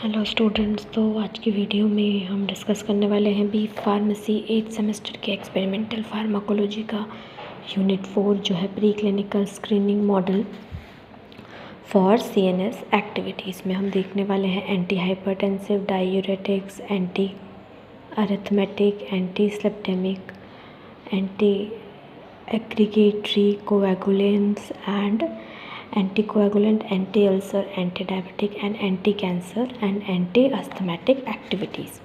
Hello students. तो आज की वीडियो में हम डिस्कस करने वाले हैं बी फार्मेसी 8th सेमेस्टर के एक्सपेरिमेंटल फार्माकोलॉजी का यूनिट 4 जो है pre clinical screening model for CNS activities में हम देखने वाले हैं anti hypertensive, diuretics, anti arrhythmic, anti स्लेप्टेमिक, anti aggregatory coagulants and anticoagulant, anti ulcer, anti diabetic and anti cancer and anti asthmatic activities.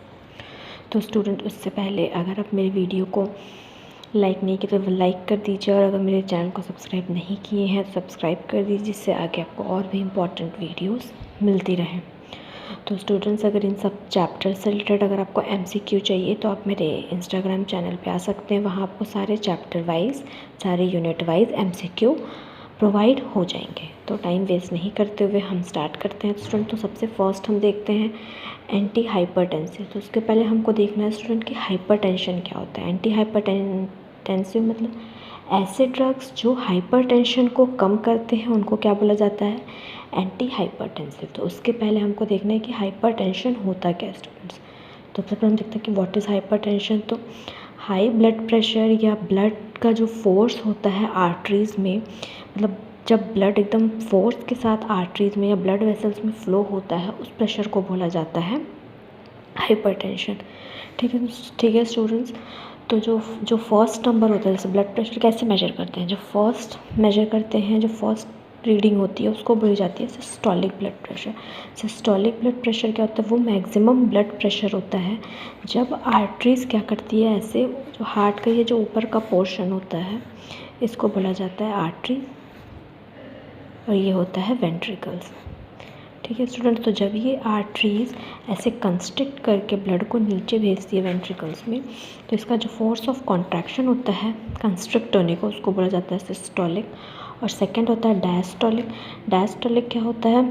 तो स्टूडेंट, उससे पहले अगर आप मेरी वीडियो को लाइक नहीं किए तो लाइक कर दीजिए, और अगर मेरे चैनल को सब्सक्राइब नहीं किए हैं तो सब्सक्राइब कर दीजिए, जिससे आगे आपको और भी इम्पॉर्टेंट वीडियोस मिलती रहें। तो स्टूडेंट्स, अगर इन सब चैप्टर से रिलेटेड अगर आपको MCQ चाहिए तो आप मेरे इंस्टाग्राम चैनल पे आ सकते हैं। वहाँ आपको सारे चैप्टर वाइज, सारे यूनिट वाइज MCQ प्रोवाइड हो जाएंगे। तो टाइम वेस्ट नहीं करते हुए हम स्टार्ट करते हैं स्टूडेंट। तो सबसे फर्स्ट हम देखते हैं एंटी हाइपरटेंसिव। तो उसके पहले हमको देखना है स्टूडेंट कि हाइपरटेंशन क्या होता है। एंटी हाइपरटेंसिव मतलब ऐसे ड्रग्स जो हाइपरटेंशन को कम करते हैं उनको क्या बोला जाता है, एंटी हाइपरटेंसिव। तो उसके पहले हमको देखना है कि हाइपरटेंशन होता क्या है स्टूडेंट्स। तो सबसे पहले हम देखते हैं कि व्हाट इज़ हाइपरटेंशन। तो हाई ब्लड प्रेशर या ब्लड का जो फोर्स होता है आर्टरीज़ में, मतलब जब ब्लड एकदम फोर्स के साथ आर्टरीज़ में या ब्लड वेसल्स में फ़्लो होता है, उस प्रेशर को बोला जाता है हाइपरटेंशन। ठीक है स्टूडेंट्स। तो जो फर्स्ट नंबर होता है, जैसे ब्लड प्रेशर कैसे मेजर करते हैं, जो फर्स्ट मेजर करते हैं, जो फर्स्ट रीडिंग होती है उसको बोली जाती है systolic blood pressure. Systolic blood pressure क्या होता है, वो मैक्सिमम ब्लड प्रेशर होता है जब आर्टरीज़ क्या करती है, ऐसे जो हार्ट का ये जो ऊपर का पोर्शन होता है इसको बोला जाता है आर्टरी, और ये होता है वेंट्रिकल्स। ठीक है स्टूडेंट। तो जब ये आर्टरीज़ ऐसे कंस्ट्रिक्ट करके ब्लड को नीचे भेजती है वेंट्रिकल्स में, तो इसका जो फोर्स ऑफ कॉन्ट्रैक्शन होता है कंस्ट्रिक्ट होने को, उसको बोला जाता है सिस्टोलिक। और सेकंड होता है डायस्टोलिक। डायस्टोलिक क्या होता है,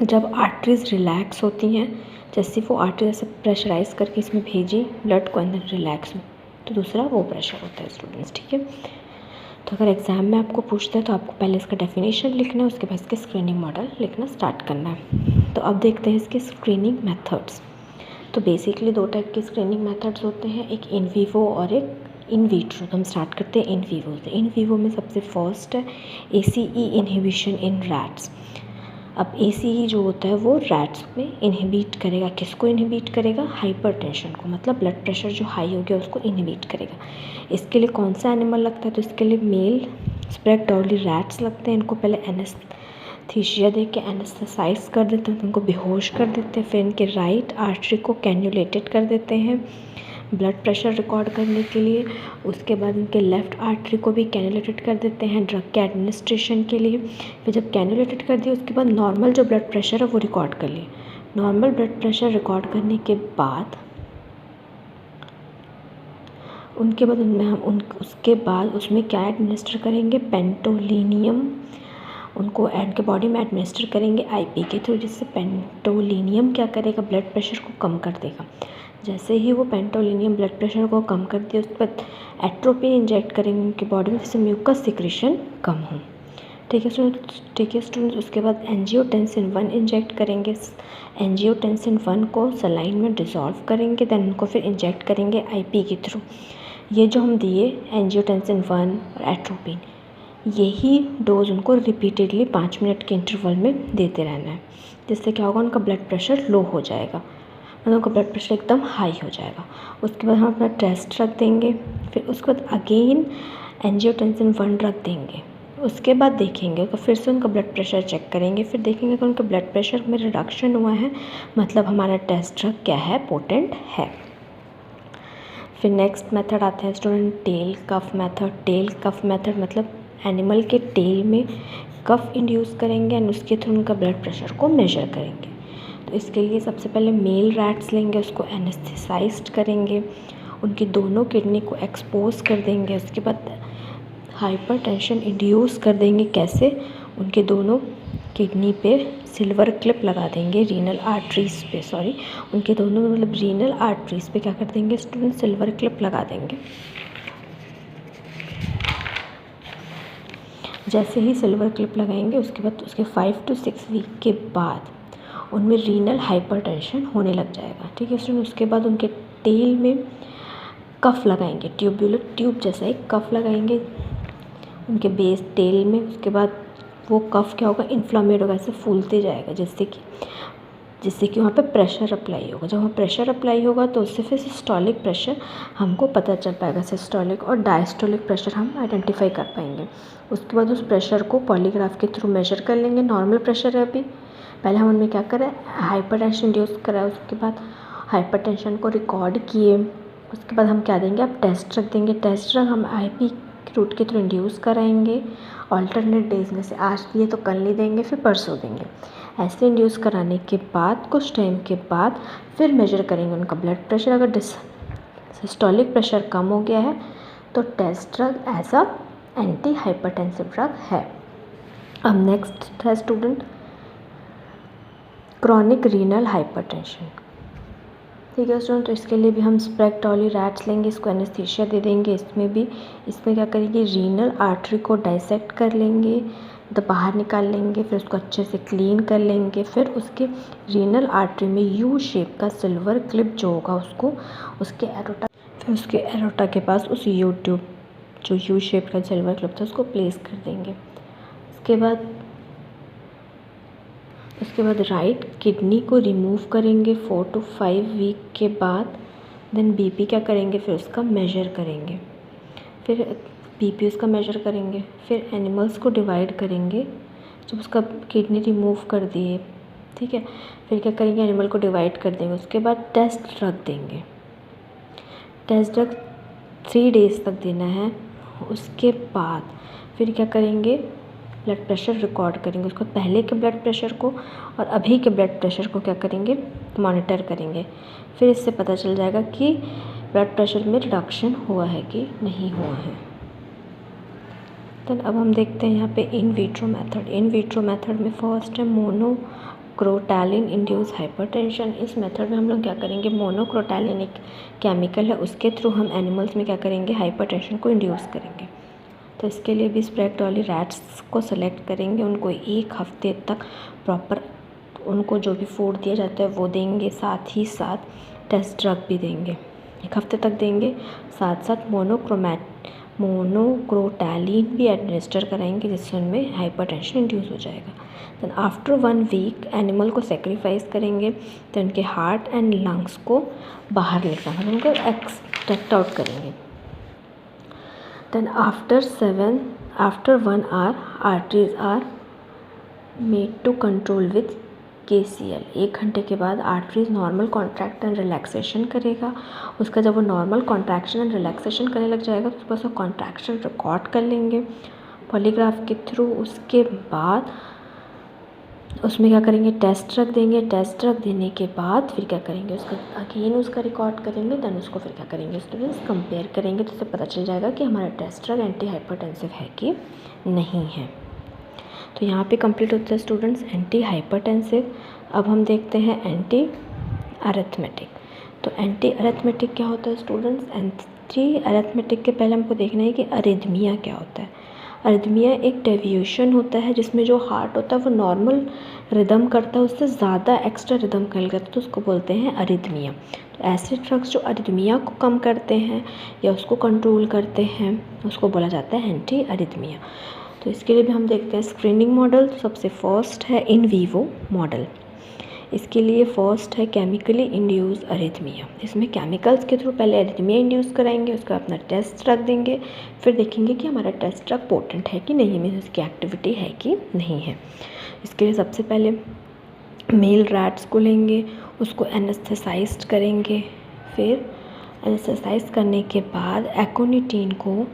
जब आर्टरीज़ रिलैक्स होती हैं, जैसे वो आर्टरी ऐसे प्रेशराइज करके इसमें भेजी ब्लड को अंदर रिलैक्स में, तो दूसरा वो प्रेशर होता है स्टूडेंट्स। ठीक है। तो अगर एग्ज़ाम में आपको पूछते हैं तो आपको पहले इसका डेफिनेशन लिखना है, उसके बाद इसके स्क्रीनिंग मॉडल लिखना स्टार्ट करना है। तो अब देखते हैं इसके स्क्रीनिंग मेथड्स। तो बेसिकली 2 टाइप के स्क्रीनिंग मेथड्स होते हैं, एक इन वीवो और एक इन वीट्रो। तो हम स्टार्ट करते हैं इन वीवो से। इन वीवो में सबसे फर्स्ट है ACE इनहिबिशन इन रैट्स। अब ACE जो होता है वो रैट्स में इनहिबिट करेगा, किसको इनहिबिट करेगा, हाइपरटेंशन को, मतलब ब्लड प्रेशर जो हाई हो गया उसको इनहिबिट करेगा। इसके लिए कौन सा एनिमल लगता है, तो इसके लिए मेल स्प्रेगडॉर्ली रैट्स लगते हैं। इनको पहले एनेस्थीसिया दे के एनेस्थेसाइज कर देते हैं, इनको बेहोश कर देते हैं। फिर इनके राइट आर्टरी को कैन्युलेटेड कर देते हैं ब्लड प्रेशर रिकॉर्ड करने के लिए। उसके बाद इनके लेफ़्ट आर्टरी को भी कैन्युलेटेड कर देते हैं ड्रग के एडमिनिस्ट्रेशन के लिए। फिर जब कैन्युलेटेड कर दिया उसके बाद नॉर्मल जो ब्लड प्रेशर है वो रिकॉर्ड कर लिए। नॉर्मल ब्लड प्रेशर रिकॉर्ड करने के बाद उसके बाद उसमें क्या एडमिनिस्टर करेंगे, पेंटोलिनियम उनको के बॉडी में एडमिनिस्टर करेंगे IP के थ्रू, जिससे पेंटोलिनियम क्या करेगा, ब्लड प्रेशर को कम कर देगा। जैसे ही वो पेंटोलिनियम ब्लड प्रेशर को कम कर दिया, उसके बाद एट्रोपिन इंजेक्ट करेंगे उनके बॉडी में, जिससे म्यूकस सिक्रीशन कम हो। ठीक है स्टूडेंट्स। उसके बाद एंजियोटेंसिन 1 इंजेक्ट करेंगे। एंजियोटेंसिन 1 को सलाइन में डिसॉल्व करेंगे, देन उनको फिर इंजेक्ट करेंगे IP के थ्रू। ये जो हम दिए एंजियोटेंसिन 1 और एट्रोपिन, यही डोज उनको रिपीटेडली 5 मिनट के इंटरवल में देते रहना है, जिससे क्या होगा, उनका ब्लड प्रेशर लो हो जाएगा, मतलब उनका ब्लड प्रेशर एकदम हाई हो जाएगा। उसके बाद हम अपना टेस्ट रख देंगे। फिर उसके बाद अगेन एंजियोटेंसिन 1 रख देंगे। उसके बाद देखेंगे तो फिर से उनका ब्लड प्रेशर चेक करेंगे। फिर देखेंगे कि उनके ब्लड प्रेशर में रिडक्शन हुआ है, मतलब हमारा टेस्ट ड्रग क्या है, पोटेंट है। फिर नेक्स्ट मेथड आता है स्टूडेंट टेल कफ मेथड। टेल कफ मेथड मतलब एनिमल के टेल में कफ इंड्यूस करेंगे एंड उसके थ्रू उनका ब्लड प्रेशर को मेजर करेंगे। तो इसके लिए सबसे पहले मेल रैट्स लेंगे, उसको एनेस्थेसाइज्ड करेंगे, उनकी दोनों किडनी को एक्सपोज कर देंगे। उसके बाद हाइपरटेंशन इंड्यूस कर देंगे, कैसे, उनके दोनों किडनी पे सिल्वर क्लिप लगा देंगे, रीनल आर्टरीज़ पे, उनके दोनों मतलब रीनल आर्टरीज़ पे क्या कर देंगे स्टूडेंट, सिल्वर क्लिप लगा देंगे। जैसे ही सिल्वर क्लिप लगाएंगे उसके बाद उसके 5 to 6 वीक के बाद उनमें रीनल हाइपरटेंशन होने लग जाएगा। ठीक है स्टूडेंट, उसके बाद उनके टेल में कफ लगाएंगे, ट्यूब्यूलर ट्यूब जैसा एक कफ लगाएंगे उनके बेस टेल में। उसके बाद वो कफ क्या होगा, इन्फ्लामेट होगा, ऐसे फूलते जाएगा, जिससे कि वहाँ पे प्रेशर अप्लाई होगा। जब वहाँ प्रेशर अप्लाई होगा तो उससे फिर सिस्टोलिक प्रेशर हमको पता चल पाएगा। सिस्टोलिक और डायस्टोलिक प्रेशर हम आइडेंटिफाई कर पाएंगे। उसके बाद उस प्रेशर को पॉलीग्राफ के थ्रू मेजर कर लेंगे। नॉर्मल प्रेशर है अभी, पहले हम उनमें क्या करें, हाइपरटेंशन इंड्यूस करा, उसके बाद हाइपरटेंशन को रिकॉर्ड किए। उसके बाद हम क्या देंगे, अब टेस्ट रख देंगे। टेस्ट रख हम IP रूट के थ्रू इंड्यूस कराएंगे। ऑल्टरनेट डेज में से आज दिए तो कल नहीं देंगे, फिर परसों देंगे। ऐसे इंड्यूस कराने के बाद कुछ टाइम के बाद फिर मेजर करेंगे उनका ब्लड प्रेशर। अगर सिस्टोलिक प्रेशर कम हो गया है तो test drug as a anti hypertensive drug है। अब नेक्स्ट है स्टूडेंट क्रॉनिक रीनल हाइपरटेंशन। ठीक है स्टूडेंट, तो इसके लिए भी हम स्प्रेक्टोली रैट्स लेंगे, इसको एनेस्थीसिया दे देंगे। इसमें क्या करेंगे, रीनल आर्टरी को डाइसेक्ट कर लेंगे, तो बाहर निकाल लेंगे, फिर उसको अच्छे से क्लीन कर लेंगे। फिर उसके रीनल आर्टरी में यू शेप का सिल्वर क्लिप जो होगा उसको उसके एरोटा के पास उस यू ट्यूब जो यू शेप का सिल्वर क्लिप था उसको प्लेस कर देंगे। उसके बाद राइट किडनी को रिमूव करेंगे 4 to 5 वीक के बाद। देन BP क्या करेंगे, फिर उसका मेजर करेंगे, फिर एनिमल्स को डिवाइड करेंगे। जब उसका किडनी रिमूव कर दिए, ठीक है, फिर क्या करेंगे, एनिमल को डिवाइड कर देंगे। उसके बाद टेस्ट रख देंगे। टेस्ट ड्रग 3 days तक देना है। उसके बाद फिर क्या करेंगे, ब्लड प्रेशर रिकॉर्ड करेंगे। उसको पहले के ब्लड प्रेशर को और अभी के ब्लड प्रेशर को क्या करेंगे, मॉनिटर करेंगे। फिर इससे पता चल जाएगा कि ब्लड प्रेशर में रिडक्शन हुआ है कि नहीं हुआ है। तो अब हम देखते हैं यहाँ पे इन विट्रो मेथड में फर्स्ट है मोनोक्रोटैलिन इंड्यूस हाइपरटेंशन। इस मेथड में हम लोग क्या करेंगे, मोनोक्रोटैलिन एक केमिकल है, उसके थ्रू हम एनिमल्स में क्या करेंगे, हाइपरटेंशन को इंड्यूस करेंगे। तो इसके लिए भी स्प्रेक्टोली रैट्स को सेलेक्ट करेंगे, उनको 1 हफ्ते तक प्रॉपर उनको जो भी फूड दिया जाता है वो देंगे, साथ ही साथ टेस्ट ड्रग भी देंगे, 1 हफ्ते तक देंगे। साथ साथ मोनोक्रोटैलिन भी एडमिनिस्टर कराएंगे, जिससे उनमें हाइपरटेंशन इंड्यूस हो जाएगा। देन आफ्टर 1 वीक एनिमल को सेक्रीफाइस करेंगे, तो उनके हार्ट एंड लंग्स को बाहर निकालना, उनको एक्सट्रैक्ट आउट करेंगे। Then after 1 hour arteries are made to control with KCL। 1 घंटे के बाद arteries normal contract and relaxation करेगा। उसका जब वो नॉर्मल कॉन्ट्रैक्शन एंड रिलैक्सेशन करने लग जाएगा तो उसको कॉन्ट्रैक्शन रिकॉर्ड कर लेंगे पॉलीग्राफ के थ्रू। उसके बाद उसमें क्या करेंगे, टेस्ट रख देंगे। टेस्ट रख देने के बाद फिर क्या करेंगे, उसका रिकॉर्ड करेंगे। देन उसको फिर क्या करेंगे स्टूडेंट्स, कंपेयर करेंगे, तो उससे पता चल जाएगा कि हमारा टेस्ट ड्रग एंटी हाइपरटेंसिव है कि नहीं है। तो यहाँ पे कंप्लीट होता है स्टूडेंट्स एंटी हाइपरटेंसिव। अब हम देखते हैं एंटी अरिथमेटिक। तो एंटी अरिथमेटिक क्या होता है स्टूडेंट्स, एंटी अरिथमेटिक के पहले हमको देखना है कि अरिथमिया क्या होता है। अरिथमिया एक डेविएशन होता है जिसमें जो हार्ट होता है वो नॉर्मल रिदम करता है, उससे ज़्यादा एक्स्ट्रा रिदम कर करता है, तो उसको बोलते हैं अरिथमिया। तो ऐसे ड्रग्स जो अरिथमिया को कम करते हैं या उसको कंट्रोल करते हैं उसको बोला जाता है एंटी अरिथमिया। तो इसके लिए भी हम देखते हैं स्क्रीनिंग मॉडल। तो सबसे फर्स्ट है इन वीवो मॉडल। इसके लिए फर्स्ट है केमिकली इंड्यूस अरिथमिया। इसमें केमिकल्स के थ्रू पहले अरिथमिया इंड्यूस कराएंगे, उसका अपना टेस्ट रख देंगे, फिर देखेंगे कि हमारा टेस्ट ड्रग पोटेंट है कि नहीं, मीन्स उसकी एक्टिविटी है कि नहीं है। इसके लिए सबसे पहले मेल रैट्स को लेंगे, उसको एनेस्थेसाइज्ड करेंगे, फिर एनेस्थेसाइज करने के बाद एक्ोनिटीन को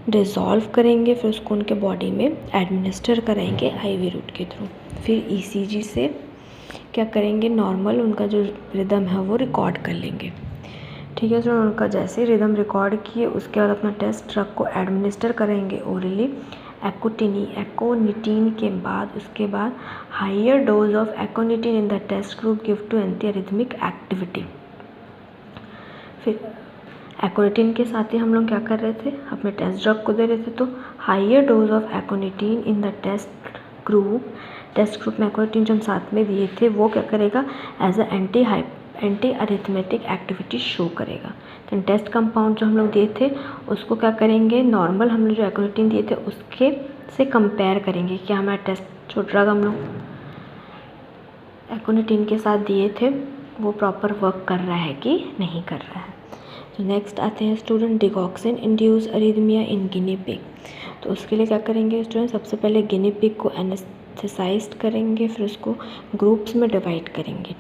डिज़ोल्व करेंगे, फिर उसको उनके बॉडी में एडमिनिस्टर कराएंगे IV रूट के थ्रू। फिर ECG से क्या करेंगे, नॉर्मल उनका जो रिदम है वो रिकॉर्ड कर लेंगे। ठीक है सर, उनका जैसे रिदम रिकॉर्ड किए उसके बाद अपना टेस्ट ड्रग को एडमिनिस्टर करेंगे ओरली एक्ोनिटीन के बाद। उसके बाद higher dose of aconitine in the test group give to anti arrhythmic activity. फिर एक्ोनिटीन के साथ ही हम लोग क्या कर रहे थे, अपने टेस्ट ड्रग को दे रहे थे। तो higher dose of aconitine in the test group test group में एक्रोनिटिन जो हम साथ में दिए थे वो क्या करेगा, as a anti arrhythmic activity show करेगा। तो टेस्ट कंपाउंड जो हम लोग दिए थे उसको क्या करेंगे, नॉर्मल हम लोग जो एक्रोनिटिन दिए थे उसके से कंपेयर करेंगे कि हमारा टेस्ट जो ड्रग हम लोग एक्रोनिटिन के साथ दिए थे वो प्रॉपर वर्क कर रहा है कि नहीं कर रहा है। तो नेक्स्ट आते हैं स्टूडेंट, डिगॉक्सिन इंड्यूस अरिथमिया इन गिनी पिग। तो उसके लिए क्या करेंगे स्टूडेंट, सबसे पहले गिनी पिग को एनेस्थेसाइज्ड करेंगे, फिर उसको ग्रुप्स में डिवाइड करेंगे।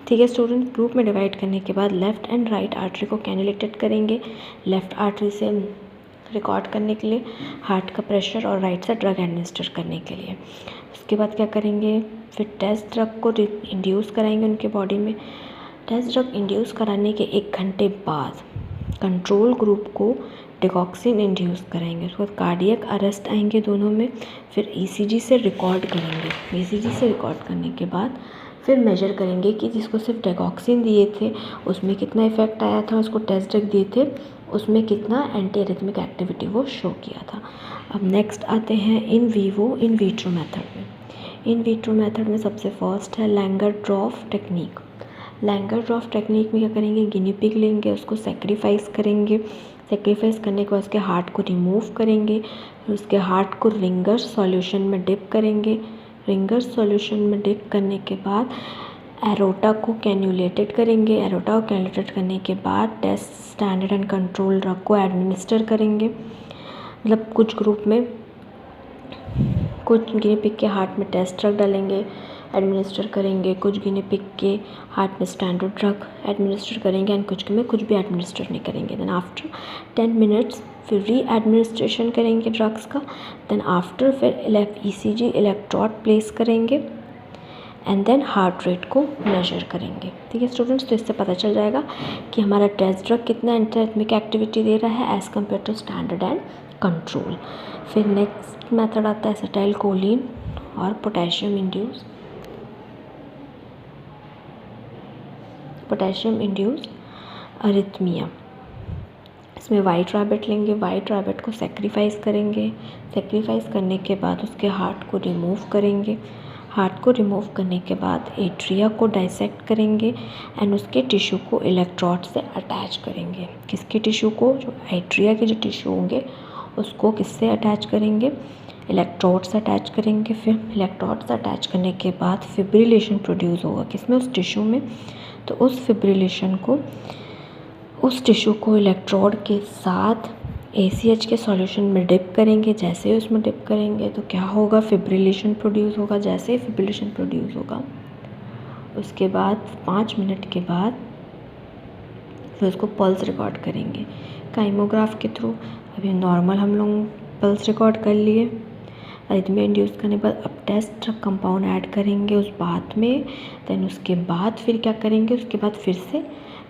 ठीक है स्टूडेंट, ग्रुप में डिवाइड करने के बाद लेफ़्ट एंड राइट आर्टरी को कैनुलेटेड करेंगे। लेफ़्ट आर्टरी से रिकॉर्ड करने के लिए हार्ट का प्रेशर और राइट से ड्रग एडमिनिस्टर करने के लिए। उसके बाद क्या करेंगे, फिर टेस्ट ड्रग को इंड्यूस कराएंगे उनके बॉडी में। टेस्ट ड्रग इंड्यूस कराने के 1 घंटे बाद कंट्रोल ग्रुप को डिगॉक्सिन इंड्यूस कराएंगे। उसके बाद कार्डियक अरेस्ट आएंगे दोनों में, फिर ईसीजी से रिकॉर्ड करेंगे। ईसीजी से रिकॉर्ड करने के बाद फिर मेजर करेंगे कि जिसको सिर्फ डिगॉक्सिन दिए थे उसमें कितना इफेक्ट आया था, उसको टेस्ट ड्रग दिए थे उसमें कितना एंटी एरिथमिक एक्टिविटी वो शो किया था। अब नेक्स्ट आते हैं in vivo in vitro method में। इन विट्रो मेथड में सबसे फर्स्ट है लैंगरड्रॉफ टेक्निक। लैंगरड्रॉफ टेक्निक में क्या करेंगे, गिनी पिग लेंगे, उसको सेक्रीफाइस करेंगे। सेक्रीफाइस करने के बाद उसके हार्ट को रिमूव करेंगे, फिर उसके हार्ट को रिंगर्स सॉल्यूशन में डिप करेंगे। रिंगर्स सॉल्यूशन में डिप करने के बाद एरोटा को कैन्यूलेटेड करेंगे। एरोटा को कैन्यूलेटेड करने के बाद test standard and control drug को एडमिनिस्टर करेंगे। मतलब कुछ ग्रुप में कुछ गिनी पिग के हार्ट में टेस्ट ड्रग डालेंगे, एडमिनिस्टर करेंगे, कुछ गिनी पिग के हार्ट में स्टैंडर्ड ड्रग एडमिनिस्टर करेंगे एंड कुछ में कुछ भी एडमिनिस्टर नहीं करेंगे। देन आफ्टर 10 मिनट्स फिर री एडमिनिस्ट्रेशन करेंगे ड्रग्स का। देन आफ्टर फिर ईसीजी इलेक्ट्रोड प्लेस करेंगे एंड देन हार्ट रेट को मेजर करेंगे। ठीक है स्टूडेंट्स, तो इससे पता चल जाएगा कि हमारा टेस्ट ड्रग कितना एंटी एरिथमिक एक्टिविटी दे रहा है as compare to standard and control. फिर नेक्स्ट मेथड आता है एसिटाइलकोलिन और पोटेशियम इंड्यूस अरिथमिया। इसमें वाइट रैबिट लेंगे, वाइट रैबिट को सेक्रीफाइस करेंगे। सेक्रीफाइस करने के बाद उसके हार्ट को रिमूव करेंगे। हार्ट को रिमूव करने के बाद एट्रिया को डाइसेक्ट करेंगे एंड उसके टिश्यू को इलेक्ट्रोड से अटैच करेंगे। किसके टिश्यू को, जो एट्रिया के जो टिश्यू होंगे उसको किससे अटैच करेंगे, इलेक्ट्रोड से अटैच करेंगे। फिर इलेक्ट्रोड से अटैच करने के बाद फिब्रिलेशन प्रोड्यूस होगा किसमें, उस टिश्यू में। तो उस फिब्रिलेशन को, उस टिश्यू को इलेक्ट्रोड के साथ ACH के सॉल्यूशन में डिप करेंगे। जैसे ही उसमें डिप करेंगे तो क्या होगा, फिब्रिलेशन प्रोड्यूस होगा। जैसे ही फिब्रिलेशन प्रोड्यूस होगा उसके बाद 5 मिनट के बाद फिर उसको पल्स रिकॉर्ड करेंगे काइमोग्राफ के थ्रू। अभी नॉर्मल हम लोग पल्स रिकॉर्ड कर लिए, अरिथमिया इंड्यूस करने के बाद अब टेस्ट कंपाउंड ऐड करेंगे उस बात में। देन उसके बाद फिर क्या करेंगे, उसके बाद फिर से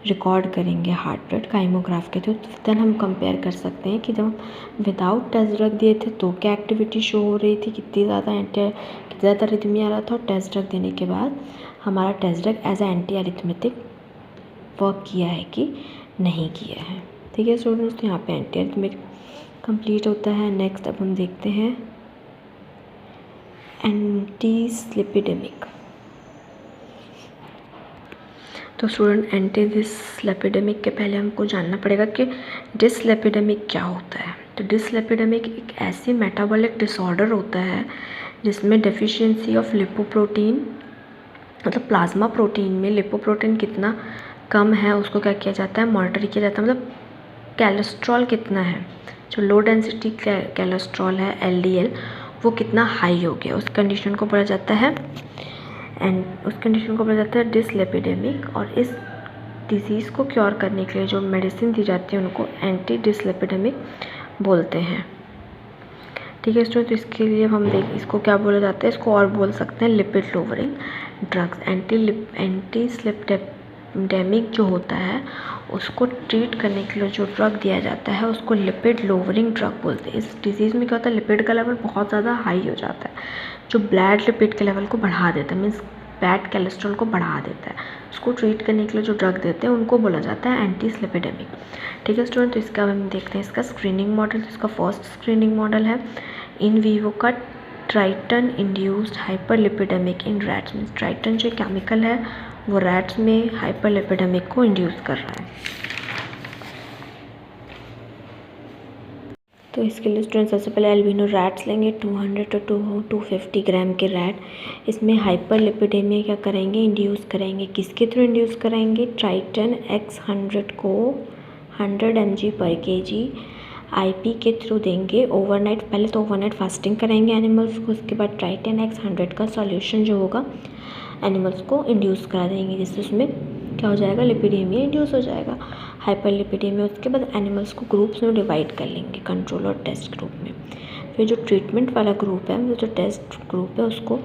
रिकॉर्ड करेंगे हार्ट रेट काइमोग्राफ के थ्रू। देन हम कंपेयर कर सकते हैं कि जब हम विदाउट टेस्ट ड्रग दिए थे तो क्या एक्टिविटी शो हो रही थी, कितनी ज़्यादा अरिथमिया आ रहा था, और टेस्ट ड्रग देने के बाद हमारा test drug as a anti arrhythmic work किया है कि नहीं किया है। ठीक है स्टूडेंट्स, तो यहाँ पे एंटी अरिथमेटिक कंप्लीट होता है। नेक्स्ट अब हम देखते हैं एंटी स्लिपिडेमिक। तो स्टूडेंट एंटी डिसलिपिडेमिक के पहले हमको जानना पड़ेगा कि डिसलिपिडेमिक क्या होता है। तो डिसलिपिडेमिक एक ऐसी मेटाबॉलिक डिसऑर्डर होता है जिसमें डेफिशिएंसी ऑफ लिपोप्रोटीन, मतलब प्लाज्मा प्रोटीन में लिपोप्रोटीन कितना कम है उसको क्या किया जाता है, मॉनिटर किया जाता है। मतलब कोलेस्ट्रॉल कितना है, जो लो डेंसिटी कोलेस्ट्रॉल है LDL वो कितना हाई हो गया, उस कंडीशन को बोला जाता है डिसलिपिडेमिक। और इस डिज़ीज़ को क्योर करने के लिए जो मेडिसिन दी जाती है उनको एंटी डिसलिपिडेमिक बोलते हैं। ठीक है स्टूडेंट, तो इसके लिए हम इसको क्या बोला जाता है, इसको और बोल सकते हैं लिपिड लोवरिंग ड्रग्स। एंटी स्लिपिडेमिक जो होता है उसको ट्रीट करने के लिए जो ड्रग दिया जाता है उसको लिपिड लोवरिंग ड्रग बोलते हैं। इस डिज़ीज़ में क्या होता है, लिपिड का लेवल बहुत ज़्यादा हाई हो जाता है जो ब्लड लिपिड के लेवल को बढ़ा देता है, मीन्स बैड कोलेस्ट्रॉल को बढ़ा देता है। उसको ट्रीट करने के लिए जो ड्रग देते हैं उनको बोला जाता है एंटी स्लिपिडेमिक। ठीक है स्टूडेंट, तो इसका हम देखते हैं इसका स्क्रीनिंग मॉडल। इसका फर्स्ट स्क्रीनिंग मॉडल है इन वीवो का ट्राइटन इंड्यूस्ड हाइपरलिपिडेमिक इन रैट्स। मीन्स ट्राइटन जो केमिकल है वो रैट्स में हाइपरलिपिडेमिक को इंड्यूस कर रहा है। तो इसके लिए स्टूडेंट सबसे पहले एल्बिनो रैट्स लेंगे 200 to 250 ग्राम के रैट। इसमें हाइपरलिपिडेमिया क्या करेंगे, इंड्यूस करेंगे। किसके थ्रू इंड्यूस कराएंगे, ट्राइटन X100 को 100 mg/kg IP के थ्रू देंगे ओवरनाइट। पहले तो ओवरनाइट फास्टिंग कराएंगे एनिमल्स को, उसके बाद ट्राइटन X100 का सॉल्यूशन जो होगा एनिमल्स को इंड्यूस करा देंगे, जिससे उसमें क्या हो जाएगा, लिपिडेमिया इंड्यूस हो जाएगा, हाइपरलिपिडेमिया। उसके बाद एनिमल्स को ग्रुप्स में डिवाइड कर लेंगे, कंट्रोल और टेस्ट ग्रुप में। फिर जो ट्रीटमेंट वाला ग्रुप है, वो जो टेस्ट ग्रुप है, उसको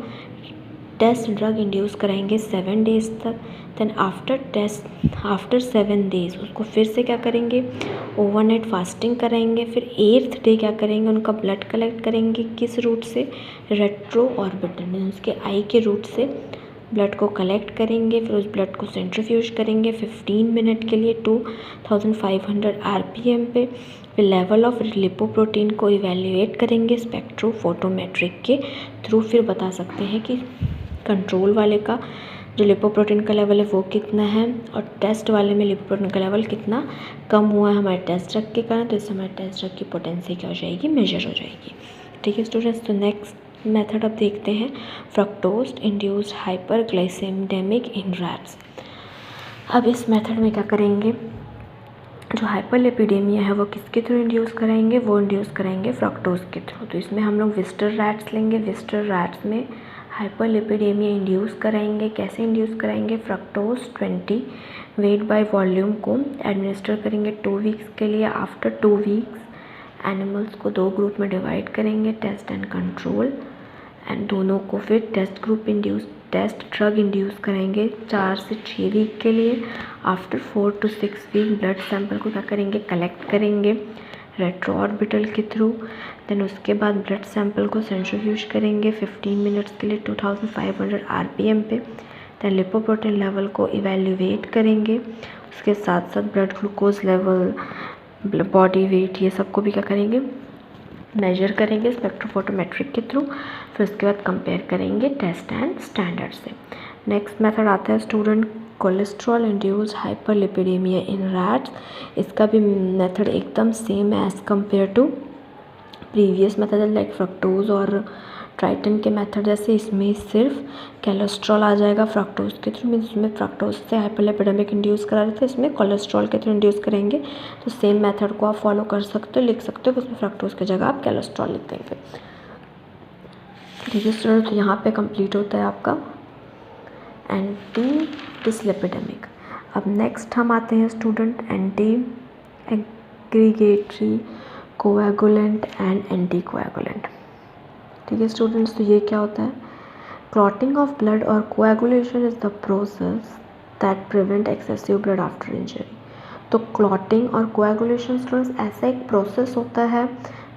टेस्ट ड्रग इंड्यूस कराएंगे 7 डेज तक। देन आफ्टर 7 डेज उसको फिर से क्या करेंगे, ओवरनाइट फास्टिंग कराएंगे। फिर 8th डे क्या करेंगे, उनका ब्लड कलेक्ट करेंगे। किस रूट से, रेट्रो ऑर्बिटल, उसके आई के रूट से ब्लड को कलेक्ट करेंगे। फिर उस ब्लड को सेंट्रीफ्यूज करेंगे 15 मिनट के लिए 2500 RPM पे। फिर लेवल ऑफ लिपोप्रोटीन को इवेल्युएट करेंगे स्पेक्ट्रोफोटोमेट्रिक के थ्रू। फिर बता सकते हैं कि कंट्रोल वाले का जो लिपोप्रोटीन का लेवल है वो कितना है, और टेस्ट वाले में लिपोप्रोटीन का लेवल कितना कम हुआ है हमारे टेस्ट ड्रग के कारण। तो इससे हमारे टेस्ट ड्रग की पोटेंसी क्या हो जाएगी, मेजर हो जाएगी। ठीक है स्टूडेंट्स, तो नेक्स्ट मेथड अब देखते हैं, फ्रक्टोज इंड्यूस्ड हाइपरग्लाइसेमिडेमिक इन रैट्स। अब इस मेथड में क्या करेंगे, जो हाइपरलिपिडेमिया है वो किसके थ्रू इंड्यूस कराएंगे, वो इंड्यूस कराएंगे फ्रक्टोज के थ्रू। तो इसमें हम लोग विस्टर रैट्स लेंगे। विस्टर रैट्स में हाइपरलिपिडेमिया इंड्यूस कराएंगे। कैसे इंड्यूस कराएंगे, फ्रक्टोज 20 वेट बाय वॉल्यूम को एडमिनिस्टर करेंगे 2 वीक्स के लिए। आफ्टर 2 वीक्स एनिमल्स को 2 ग्रुप में डिवाइड करेंगे, टेस्ट एंड कंट्रोल, एंड दोनों को फिर टेस्ट ड्रग इंड्यूस करेंगे 4 से 6 वीक के लिए। After 4 to 6 week blood sample को क्या करेंगे, कलेक्ट करेंगे रेट्रो ऑर्बिटल के थ्रू। देन उसके बाद ब्लड सैंपल को सेंट्रीफ्यूज करेंगे 15 मिनट्स के लिए 2500 RPM पे। देन लिपोप्रोटीन लेवल को इवेल्युएट करेंगे, उसके साथ साथ blood glucose level, body weight, ये सबको भी क्या करेंगे, मेजर करेंगे स्पेक्ट्रोफोटोमेट्रिक के थ्रू। फिर उसके बाद कंपेयर करेंगे टेस्ट एंड स्टैंडर्ड से। नेक्स्ट मेथड आता है student, cholesterol induced hyperlipidaemia in rats. इसका भी मेथड एकदम सेम है as compare to previous method like fructose और ट्राइटन के मेथड जैसे। इसमें सिर्फ कोलेस्ट्रॉल आ जाएगा फ्रक्टोज के थ्रू, मीन्स इसमें फ्रक्टोज से हाइपरलिपिडेमिक इंड्यूस करा रहे थे, इसमें कोलेस्ट्रॉल के थ्रू इंड्यूस करेंगे। तो सेम मेथड को आप फॉलो कर सकते हो, लिख सकते हो, उसमें फ्रक्टोज की जगह आप कोलेस्ट्रॉल लिख देंगे। ठीक है स्टूडेंट, तो यहाँ पे कंप्लीट होता है आपका एंटी डिसलिपिडेमिक। अब नेक्स्ट हम आते हैं student anti aggregatory coagulant and anti coagulant. ठीक है स्टूडेंट्स, तो ये क्या होता है, क्लॉटिंग ऑफ ब्लड और coagulation is the process that prevent excessive blood after injury. तो क्लॉटिंग और कोएगुलेशन स्टूडेंट्स ऐसा एक प्रोसेस होता है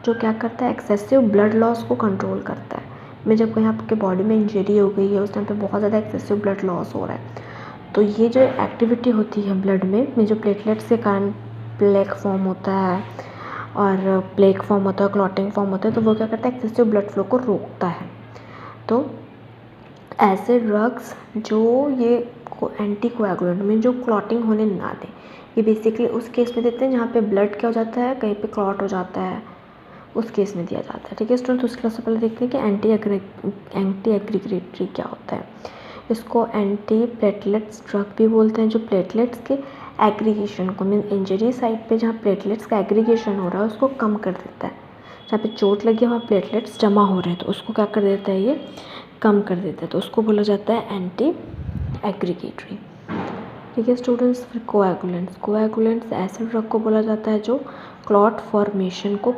जो क्या करता है, एक्सेसिव ब्लड लॉस को कंट्रोल करता है। में जब कहीं आपके बॉडी में इंजरी हो गई है, उस टाइम पे बहुत ज़्यादा एक्सेसिव ब्लड लॉस हो रहा है, तो ये जो एक्टिविटी होती है ब्लड में जो प्लेटलेट्स के कारण प्लेक फॉर्म होता है और प्लेक फॉर्म होता है, क्लॉटिंग फॉर्म होता है, तो वो क्या करता है, एक्सेसिव ब्लड फ्लो को रोकता है। तो ऐसे ड्रग्स जो ये एंटी कोएगुलेंट में जो क्लॉटिंग होने ना दें, ये बेसिकली उस केस में देते हैं जहाँ पे ब्लड क्या हो जाता है, कहीं पे क्लॉट हो जाता है, उस केस में दिया जाता है। ठीक है स्टूडेंट, तो उसके सबसे पहले देखते हैं कि एंटी एग्रीगेटरी क्या होता है। इसको एंटी प्लेटलेट्स ड्रग भी बोलते हैं, जो प्लेटलेट्स के एग्रीगेशन को, मीन इंजरी साइट पे जहाँ प्लेटलेट्स का एग्रीगेशन हो रहा है उसको कम कर देता है। जहाँ पे चोट लगी है वहाँ प्लेटलेट्स जमा हो रहे हैं, तो उसको क्या कर देता है, ये कम कर देता है, तो उसको बोला जाता है एंटी एग्रीगेटरी। ठीक है स्टूडेंट्स, फिर कोएगुलेंट्स ऐसे ड्रग को बोला जाता है जो क्लॉट फॉर्मेशन को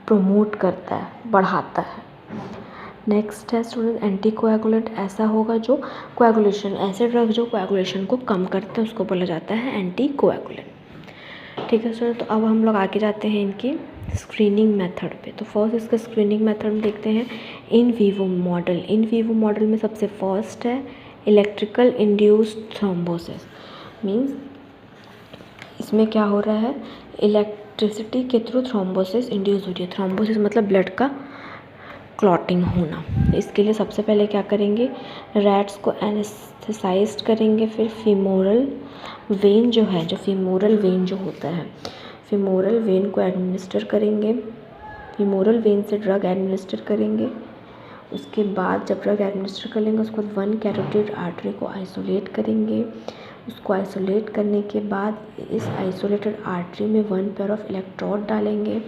प्रमोट करता है, बढ़ाता है। नेक्स्ट है स्टूडेंट एंटी कोएगुलेंट, ऐसा होगा जो कोएगुलेशन, ऐसे ड्रग जो कोएगुलेशन को कम करते हैं उसको बोला जाता है एंटी कोएगुलेंट। ठीक है स्टूडेंट, तो अब हम लोग आगे जाते हैं इनकी स्क्रीनिंग मेथड पे। तो फर्स्ट इसका स्क्रीनिंग मेथड में देखते हैं in vivo model. In vivo model में सबसे फर्स्ट है इलेक्ट्रिकल इंड्यूस्ड थ्रोम्बोसिस। मीन्स इसमें क्या हो रहा है, इलेक्ट्रिसिटी के थ्रू थ्रोम्बोसिस इंड्यूस हो रही है। थ्रोम्बोसिस मतलब ब्लड का क्लॉटिंग होना। इसके लिए सबसे पहले क्या करेंगे, रैट्स को एनेस्थेसाइज्ड करेंगे, फिर फीमोरल वेन जो है, जो फीमोरल वेन जो होता है, फीमोरल वेन को एडमिनिस्टर करेंगे, फीमोरल वेन से ड्रग एडमिनिस्टर करेंगे। उसके बाद जब ड्रग एडमिनिस्टर कर लेंगे उसके बाद 1 कैरोटिड आर्टरी को आइसोलेट करेंगे। उसको आइसोलेट करने के बाद इस आइसोलेटेड आर्टरी में 1 पेयर ऑफ इलेक्ट्रोड डालेंगे।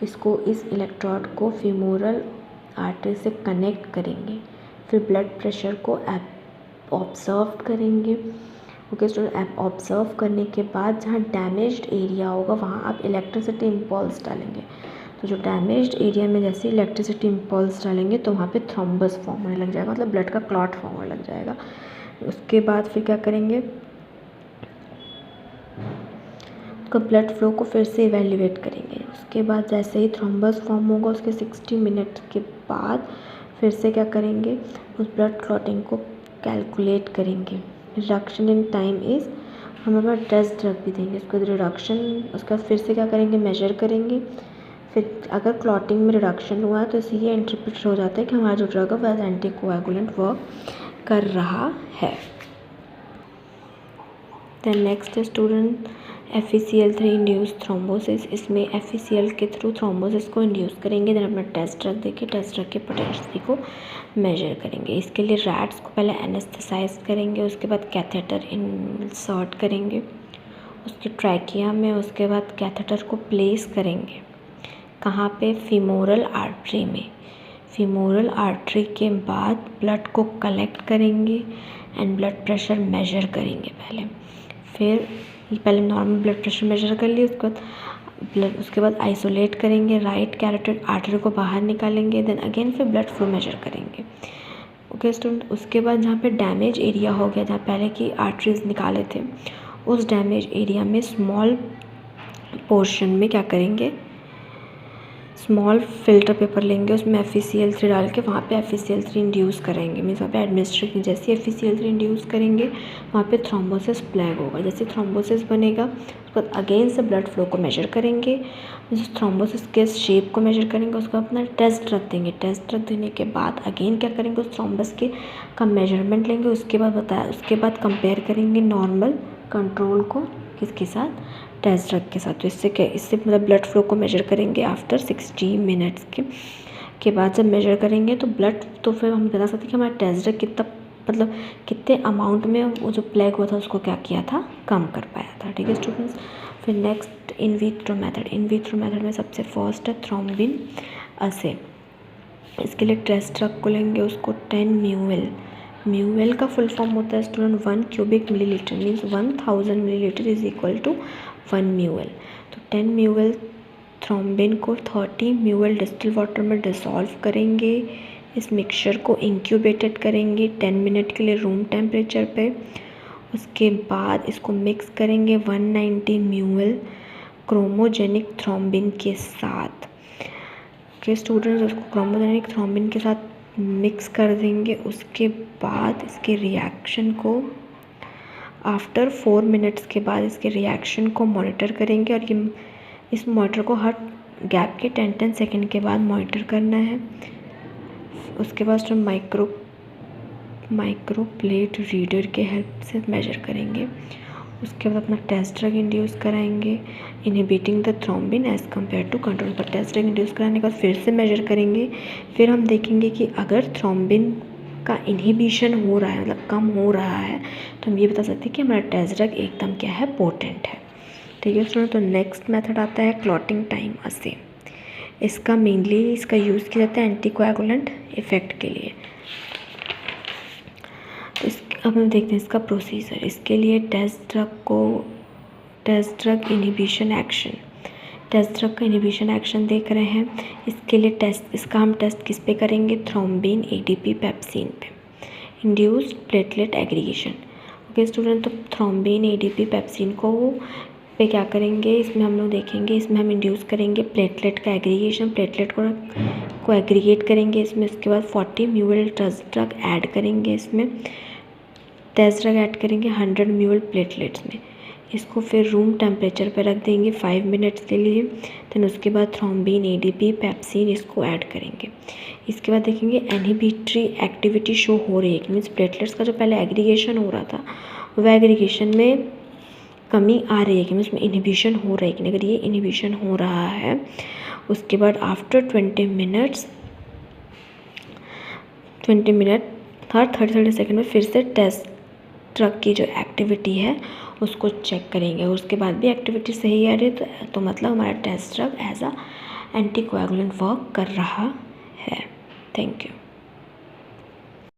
इस इलेक्ट्रोड को फीमोरल आर्टरी से कनेक्ट करेंगे। फिर ब्लड प्रेशर को ऑब्जर्व करेंगे। ओके स्टूडेंट, ऑब्जर्व करने के बाद जहाँ डैमेज्ड एरिया होगा वहाँ आप इलेक्ट्रिसिटी इम्पल्स डालेंगे। तो जो डैमेज्ड एरिया में जैसे इलेक्ट्रिसिटी इम्पल्स डालेंगे तो वहाँ पे थ्रोम्बस फॉर्म होने लग जाएगा, मतलब ब्लड का क्लॉट फॉर्म होने लग जाएगा। उसके बाद फिर क्या करेंगे, उसका ब्लड फ्लो को फिर से इवेल्युएट करेंगे। उसके बाद जैसे ही थ्रोम्बस फॉर्म होगा उसके 60 मिनट के बाद फिर से क्या करेंगे, उस ब्लड क्लॉटिंग को कैलकुलेट करेंगे। रिडक्शन इन टाइम इज़, हम अपना टेस्ट ड्रग भी देंगे उसके बाद रिडक्शन। उसके बाद फिर से क्या करेंगे, मेजर करेंगे। फिर अगर क्लॉटिंग में रिडक्शन हुआ तो इसीलिए इंटरप्रेट हो जाता है कि हमारा जो ड्रग है वह एज एंटीकोएगुलेंट वर्क कर रहा है। दैन नेक्स्ट है स्टूडेंट FeCl3 इंड्यूस थ्रोम्बोसिस। इसमें FeCl के थ्रू थ्रोम्बोसिस को इंड्यूस करेंगे। देन अपना टेस्ट ड्रग देके टेस्ट ड्रग के पोटेंशियल को मेजर करेंगे। इसके लिए रैट्स को पहले एनेस्थेसाइज करेंगे, उसके बाद कैथेटर इंसर्ट करेंगे उसके ट्रैकिया में। उसके बाद कैथेटर को प्लेस करेंगे कहाँ पे, फीमोरल आर्टरी में। फीमोरल आर्टरी के बाद ब्लड को कलेक्ट करेंगे एंड ब्लड प्रेशर मेजर करेंगे पहले नॉर्मल ब्लड प्रेशर मेजर कर लिए। उसके बाद आइसोलेट करेंगे, राइट कैरोटिड आर्टरी को बाहर निकालेंगे। देन अगेन फिर ब्लड फ्लो मेजर करेंगे। ओके स्टूडेंट, उसके बाद जहाँ पे डैमेज एरिया हो गया, जहाँ पहले की आर्टरीज निकाले थे, उस डैमेज एरिया में स्मॉल पोर्शन में क्या करेंगे, स्मॉल फिल्टर पेपर लेंगे, उसमें FeCl3 डाल के वहाँ पे FeCl3 इंड्यूस करेंगे। मीन्स वहाँ पे एडमिनिस्ट्रेट जैसे FeCl3 इंड्यूस करेंगे वहाँ पे थ्रोम्बोसिस प्लैग होगा। जैसे थ्रोम्बोसिस बनेगा उसके बाद अगेन से ब्लड फ्लो को मेजर करेंगे, थ्रोम्बोसिस के शेप को मेजर करेंगे। उसको अपना टेस्ट रख देंगे। टेस्ट रख देने के बाद अगेन क्या करेंगे, उस थ्रोम्बस के का मेजरमेंट लेंगे। उसके बाद कंपेयर करेंगे नॉर्मल कंट्रोल को किसके साथ, टेस्ट ड्रग के साथ। तो इससे मतलब ब्लड फ्लो को मेजर करेंगे आफ्टर 60 मिनट्स के बाद जब मेजर करेंगे तो ब्लड, तो फिर हम बता सकते हैं कि हमारा टेस्ट ड्रग कितना, मतलब कितने अमाउंट में वो जो प्लेग हुआ था उसको क्या किया था, कम कर पाया था। ठीक है स्टूडेंट्स, फिर next in vitro method. In vitro method में सबसे फर्स्ट है थ्रोम्बिन असे। इसके लिए टेस्ट ड्रग को लेंगे, उसको 10 म्यूएल, म्यूएल का फुल फॉर्म होता है student 1 cubic millilitre, means 1000 millilitre is equal to 1 म्यूएल। तो 10 म्यूएल थ्रोम्बिन को 30 म्यूएल डिस्टिल वाटर में डिसॉल्व करेंगे। इस मिक्सचर को इंक्यूबेटेड करेंगे 10 मिनट के लिए रूम टेम्परेचर पे। उसके बाद इसको मिक्स करेंगे 190 म्यूएल क्रोमोजेनिक थ्रोम्बिन के साथ। ओके स्टूडेंट्स, उसको क्रोमोजेनिक थ्रोम्बिन के साथ मिक्स कर देंगे। उसके बाद इसके रिएक्शन को आफ्टर 4 मिनट्स के बाद इसके रिएक्शन को मॉनिटर करेंगे। और ये इस मॉनिटर को हर गैप के 10 सेकेंड के बाद मॉनिटर करना है। उसके बाद हम माइक्रो प्लेट रीडर के हेल्प से मेजर करेंगे। उसके बाद अपना टेस्ट ड्रग इंड्यूस कराएंगे inhibiting the thrombin as compare to control. पर टेस्ट ड्रग इंड्यूस कराने के बाद फिर से मेजर करेंगे। फिर हम देखेंगे कि अगर थ्रोम्बिन का इनहिबिशन हो रहा है, मतलब कम हो रहा है, तो हम ये बता सकते हैं कि हमारा टेस्ट ड्रग एकदम क्या है, पोटेंट है। ठीक है स्टूडेंट, तो नेक्स्ट मेथड आता है क्लॉटिंग टाइम असे। इसका मेनली यूज़ किया जाता है एंटीकोएगुलेंट इफेक्ट के लिए। तो अब हम देखते हैं इसका प्रोसीजर। इसके लिए test drug inhibition action, test drug का इनहिबिशन एक्शन देख रहे हैं। इसके लिए इसका हम टेस्ट किस पे करेंगे, थ्रोम्बिन ADP पेप्सिन पे, induced platelet aggregation. Okay student, तो थ्रोम्बिन ADP पेप्सिन पे क्या करेंगे, इसमें हम लोग देखेंगे, इसमें हम इंड्यूस करेंगे प्लेटलेट का एग्रीगेशन, प्लेटलेट को एग्रीगेट करेंगे इसमें। उसके बाद 40 म्यूएल टेस्ट ड्रग ऐड करेंगे, इसमें टेस्ट ड्रग ऐड करेंगे 100 म्यूएल प्लेटलेट्स में। इसको फिर रूम टेम्परेचर पर रख देंगे 5 मिनट्स के लिए। देन उसके बाद थ्रोम्बिन ADP पेप्सिन इसको ऐड करेंगे। इसके बाद देखेंगे इनहिबिटरी एक्टिविटी शो हो रही है, मीन्स प्लेटलेट्स का जो पहले एग्रीगेशन हो रहा था वह एग्रीगेशन में कमी आ रही है, कि उसमें इनहिबिशन हो रहा है कि अगर ये इनहिबिशन हो रहा है उसके बाद आफ्टर 20 मिनट हर 30 सेकेंड में फिर से टेस्ट ड्रग की जो एक्टिविटी है उसको चेक करेंगे। उसके बाद भी एक्टिविटी सही आ रही है तो मतलब हमारा test drug as a anticoagulant work कर रहा है। Thank you.